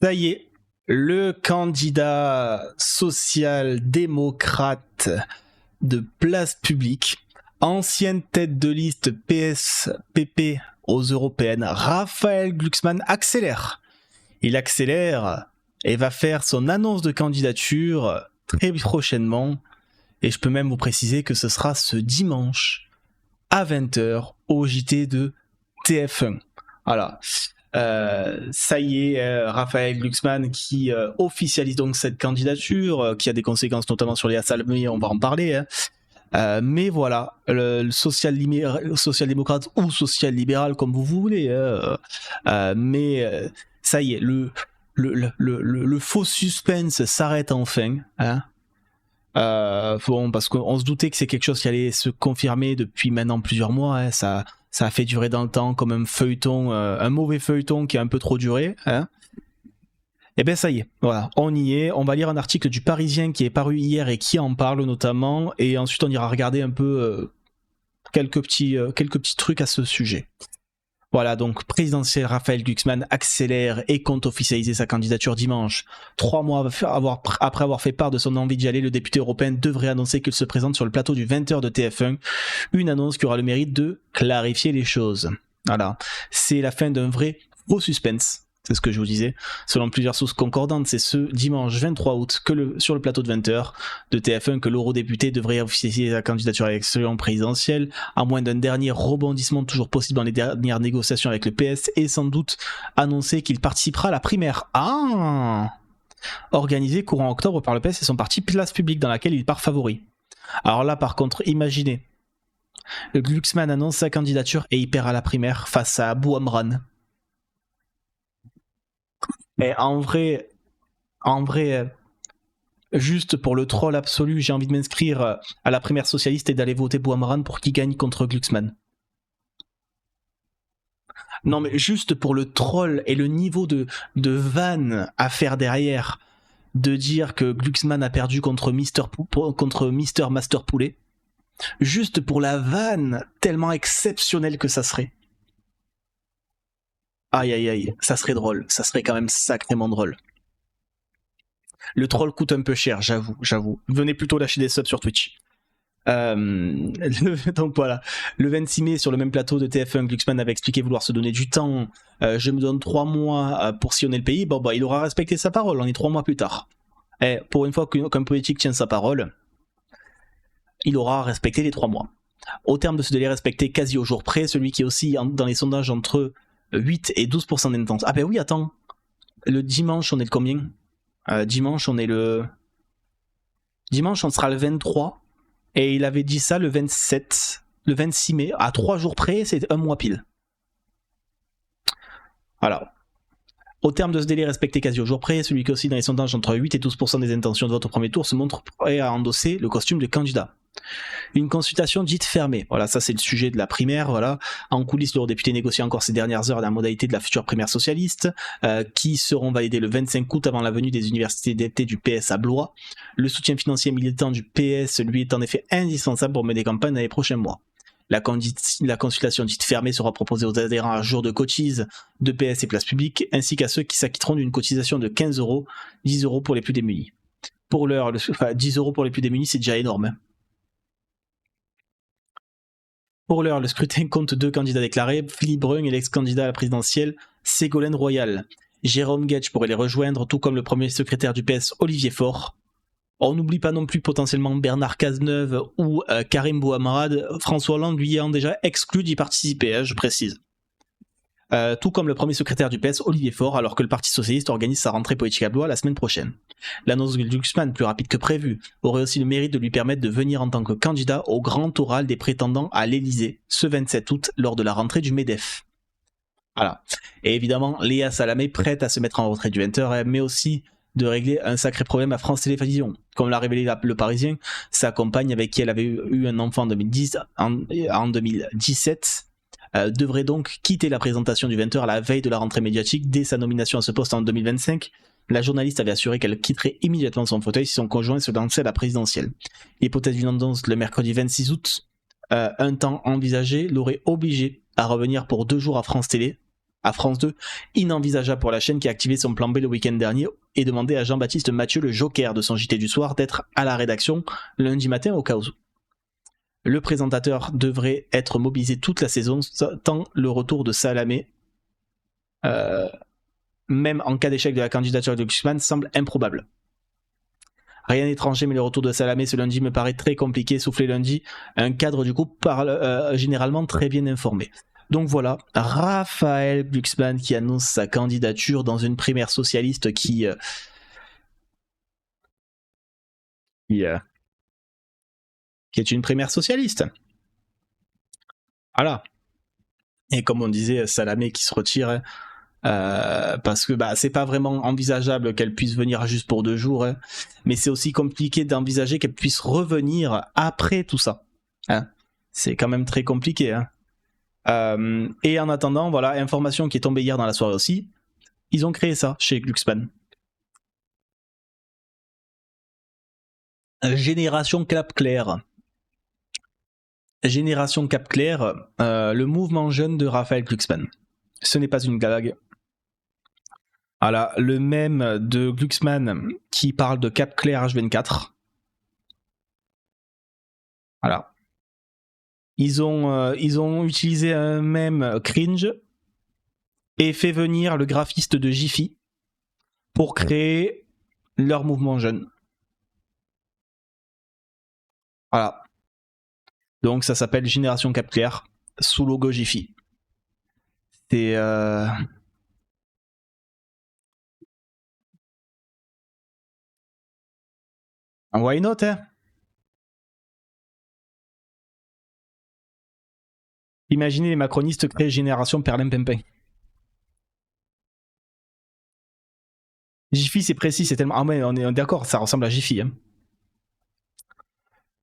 Ça y est, le candidat social-démocrate de Place Publique, ancienne tête de liste PS-PP aux européennes, Raphaël Glucksmann accélère. Il accélère et va faire son annonce de candidature très prochainement. Et je peux même vous préciser que ce sera ce dimanche à 20h au JT de TF1. Voilà. Ça y est, Raphaël Glucksmann qui officialise donc cette candidature, qui a des conséquences notamment sur les Assalmés, on va en parler. Mais voilà, le social-démocrate ou social-libéral comme vous voulez. Mais ça y est, le faux suspense s'arrête enfin. Bon, parce qu'on se doutait que c'est quelque chose qui allait se confirmer depuis maintenant plusieurs mois. Ça a fait durer dans le temps comme un feuilleton, un mauvais feuilleton qui a un peu trop duré. Et bien ça y est, voilà, on y est. On va lire un article du Parisien qui est paru hier et qui en parle notamment. Et ensuite on ira regarder un peu quelques petits trucs à ce sujet. Voilà, donc présidentiel, Raphaël Glucksmann accélère et compte officialiser sa candidature dimanche. 3 mois après avoir fait part de son envie d'y aller, le député européen devrait annoncer qu'il se présente sur le plateau du 20h de TF1. Une annonce qui aura le mérite de clarifier les choses. Voilà, c'est la fin d'un vrai faux suspense. C'est ce que je vous disais. Selon plusieurs sources concordantes, c'est ce dimanche 23 août sur le plateau de 20h de TF1 que l'eurodéputé devrait officialiser sa candidature à l'élection présidentielle, à moins d'un dernier rebondissement toujours possible dans les dernières négociations avec le PS, et sans doute annoncer qu'il participera à la primaire organisée courant octobre par le PS et son parti Place Publique, dans laquelle il part favori. Alors là, par contre, imaginez, le Glucksmann annonce sa candidature et il perd à la primaire face à Bouamran. Et en vrai, juste pour le troll absolu, j'ai envie de m'inscrire à la primaire socialiste et d'aller voter Bouamran pour qu'il gagne contre Glucksmann. Non mais juste pour le troll et le niveau de vanne à faire derrière, de dire que Glucksmann a perdu contre Mister Master Poulet, juste pour la vanne tellement exceptionnelle que ça serait. Aïe aïe aïe, ça serait drôle, ça serait quand même sacrément drôle. Le troll coûte un peu cher, j'avoue. Venez plutôt lâcher des subs sur Twitch. Donc voilà, le 26 mai sur le même plateau de TF1, Glucksmann avait expliqué vouloir se donner du temps. Je me donne 3 mois pour sillonner le pays. Bon bah il aura respecté sa parole, on est 3 mois plus tard. Et pour une fois qu'un politique tient sa parole, il aura respecté les 3 mois. Au terme de ce délai respecté quasi au jour près, celui qui est aussi dans les sondages entre 8 et 12% d'intense. Ah ben oui, attends. Le dimanche, on est le combien ? Dimanche, on sera le 23. Et il avait dit ça le 27, le 26 mai. À 3 jours près, c'est un mois pile. Voilà. Au terme de ce délai respecté quasi au jour près, celui qui est aussi dans les sondages entre 8 et 12% des intentions de vote au premier tour se montre prêt à endosser le costume de candidat. Une consultation dite fermée. Voilà, ça c'est le sujet de la primaire. Voilà. En coulisses, l'eurodéputé négocie encore ces dernières heures la modalité de la future primaire socialiste, qui seront validées le 25 août avant la venue des universités d'été du PS à Blois. Le soutien financier militant du PS lui est en effet indispensable pour mener campagne dans les prochains mois. La consultation dite fermée sera proposée aux adhérents à jour de cotise de PS et Place Publique, ainsi qu'à ceux qui s'acquitteront d'une cotisation de 15 €, 10 € pour les plus démunis. Pour l'heure, 10 € pour les plus démunis, c'est déjà énorme. Pour l'heure, le scrutin compte 2 candidats déclarés, Philippe Brun et l'ex-candidat à la présidentielle, Ségolène Royal. Jérôme Guedj pourrait les rejoindre, tout comme le premier secrétaire du PS, Olivier Faure. On n'oublie pas non plus potentiellement Bernard Cazeneuve ou Karim Bouamrad, François Hollande lui ayant déjà exclu d'y participer, je précise. Tout comme le premier secrétaire du PS, Olivier Faure, alors que le Parti Socialiste organise sa rentrée politique à Blois la semaine prochaine. L'annonce de Glucksmann, plus rapide que prévu, aurait aussi le mérite de lui permettre de venir en tant que candidat au grand oral des prétendants à l'Elysée, ce 27 août, lors de la rentrée du MEDEF. Voilà. Et évidemment, Léa Salamé prête à se mettre en retrait du 20h, mais aussi de régler un sacré problème à France Télévisions. Comme l'a révélé le Parisien, sa compagne avec qui elle avait eu un enfant en 2017 devrait donc quitter la présentation du 20h à la veille de la rentrée médiatique. Dès sa nomination à ce poste en 2025, la journaliste avait assuré qu'elle quitterait immédiatement son fauteuil si son conjoint se lançait à la présidentielle. L'hypothèse d'une annonce le mercredi 26 août, un temps envisagé, l'aurait obligé à revenir pour 2 jours à France Télé, à France 2. Inenvisageable pour la chaîne qui a activé son plan B le week-end dernier et demandé à Jean-Baptiste Mathieu, le joker de son JT du soir, d'être à la rédaction lundi matin au cas où. Le présentateur devrait être mobilisé toute la saison, tant le retour de Salamé, même en cas d'échec de la candidature de Glucksmann, semble improbable. Rien d'étranger, mais le retour de Salamé ce lundi me paraît très compliqué. Soufflé lundi, un cadre du groupe parle généralement très bien informé. Donc voilà, Raphaël Glucksmann qui annonce sa candidature dans une primaire socialiste qui est une primaire socialiste. Voilà. Et comme on disait, Salamé qui se retire, parce que c'est pas vraiment envisageable qu'elle puisse venir juste pour 2 jours, hein, mais c'est aussi compliqué d'envisager qu'elle puisse revenir après tout ça. Hein. C'est quand même très compliqué. Hein. Et en attendant, voilà, information qui est tombée hier dans la soirée aussi, ils ont créé ça chez Glucksmann. Génération Cap Clair. Génération Cap Clair, le mouvement jeune de Raphaël Glucksmann. Ce n'est pas une blague. Voilà, le mème de Glucksmann qui parle de Cap Clair H24. Voilà. Ils ont utilisé un mème cringe et fait venir le graphiste de Jiffy pour créer leur mouvement jeune. Voilà. Donc ça s'appelle Génération Cap Clair sous logo Jiffy. C'est un why not, hein. Imaginez les macronistes créer Génération Perlimpinpin. Jiffy c'est précis, c'est tellement... Ah ouais, on est d'accord, ça ressemble à Jiffy. Hein.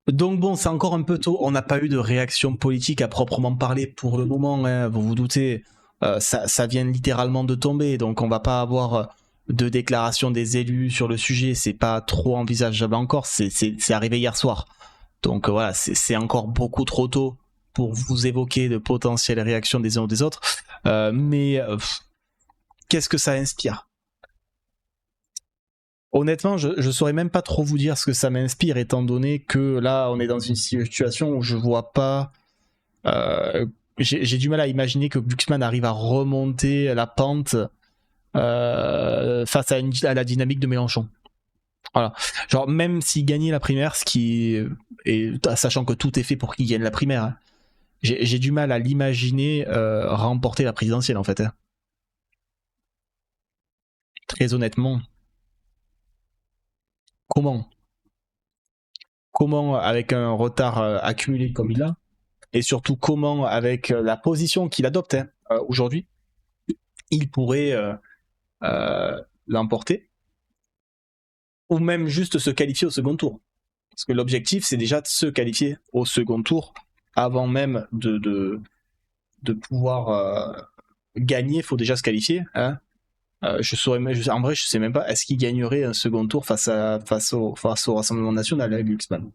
Donc bon, c'est encore un peu tôt, on n'a pas eu de réaction politique à proprement parler pour le moment, hein, vous vous doutez, ça vient littéralement de tomber, donc on va pas avoir de déclaration des élus sur le sujet, c'est pas trop envisageable encore, c'est arrivé hier soir. Donc voilà, c'est encore beaucoup trop tôt pour vous évoquer de potentielles réactions des uns ou des autres, mais qu'est-ce que ça inspire ? Honnêtement, je saurais même pas trop vous dire ce que ça m'inspire, étant donné que là, on est dans une situation où je vois pas... j'ai du mal à imaginer que Glucksmann arrive à remonter la pente face à la dynamique de Mélenchon. Voilà. Genre, même s'il gagnait la primaire, ce qui est, sachant que tout est fait pour qu'il gagne la primaire, hein, j'ai du mal à l'imaginer remporter la présidentielle, en fait. Hein. Très honnêtement. Comment avec un retard accumulé comme il a, et surtout comment avec la position qu'il adopte aujourd'hui, il pourrait l'emporter, ou même juste se qualifier au second tour. Parce que l'objectif, c'est déjà de se qualifier au second tour, avant même de pouvoir gagner, il faut déjà se qualifier. Hein. En vrai, je sais même pas, est-ce qu'il gagnerait un second tour face au Rassemblement National, Glucksmann.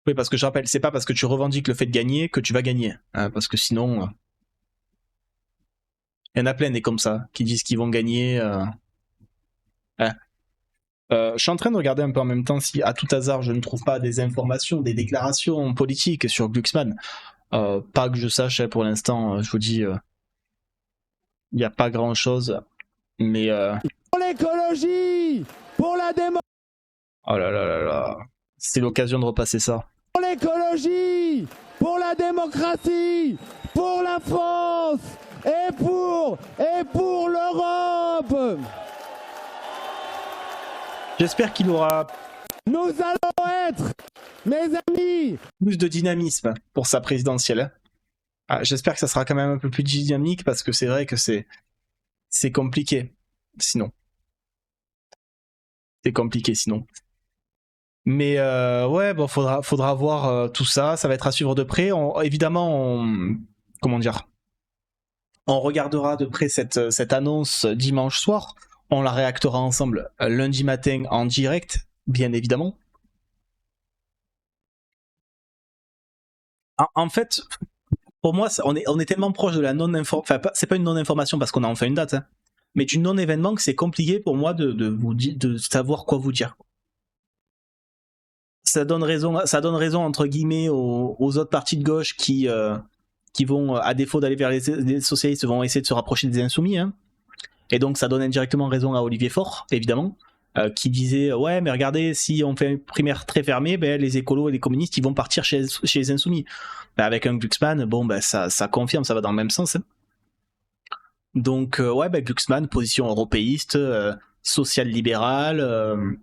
Oui, parce que je rappelle, c'est pas parce que tu revendiques le fait de gagner que tu vas gagner. Hein, parce que sinon, il y en a plein des comme ça, qui disent qu'ils vont gagner. Hein. Je suis en train de regarder un peu en même temps si, à tout hasard, je ne trouve pas des informations, des déclarations politiques sur Glucksmann. Pas que je sache, pour l'instant, je vous dis, il n'y a pas grand-chose. Mais... Pour l'écologie, pour la démocratie. Oh là là là là. C'est l'occasion de repasser ça. Pour l'écologie, pour la démocratie, pour la France et pour l'Europe. J'espère qu'il aura... Nous allons être, mes amis, plus de dynamisme pour sa présidentielle. Ah, j'espère que ça sera quand même un peu plus dynamique parce que c'est vrai que c'est compliqué sinon. C'est compliqué sinon. Mais ouais, bon, faudra voir tout ça. Ça va être à suivre de près. Évidemment, comment dire, on regardera de près cette annonce dimanche soir. On la réactera ensemble lundi matin en direct, bien évidemment. En fait, pour moi, on est tellement proche de la non-information. Enfin, c'est pas une non-information parce qu'on a enfin une date, hein, mais du non-événement que c'est compliqué pour moi de savoir quoi vous dire. Ça donne raison entre guillemets aux autres partis de gauche qui vont, à défaut d'aller vers les socialistes, vont essayer de se rapprocher des insoumis. Hein. Et donc ça donne indirectement raison à Olivier Faure, évidemment, qui disait ouais mais regardez, si on fait une primaire très fermée, ben, les écolos et les communistes ils vont partir chez les insoumis. Ben, avec un Glucksmann, bon ben ça confirme, ça va dans le même sens. Hein. Donc ouais ben, Glucksmann, position européiste, social-libérale.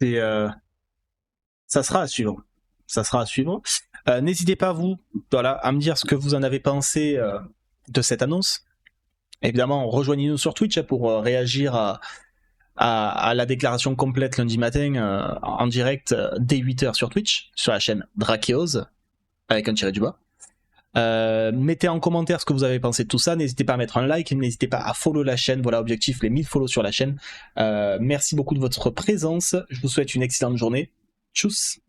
Et ça sera à suivre. Ça sera à suivre. N'hésitez pas, vous, voilà, à me dire ce que vous en avez pensé de cette annonce. Évidemment, rejoignez-nous sur Twitch pour réagir à la déclaration complète lundi matin en direct dès 8h sur Twitch, sur la chaîne Drakeos, avec un tiré du bas. Mettez en commentaire ce que vous avez pensé de tout ça. N'hésitez pas à mettre un like, n'hésitez pas à follow la chaîne. Voilà, objectif, les 1000 follow sur la chaîne. Merci beaucoup de votre présence. Je vous souhaite une excellente journée. Tchuss.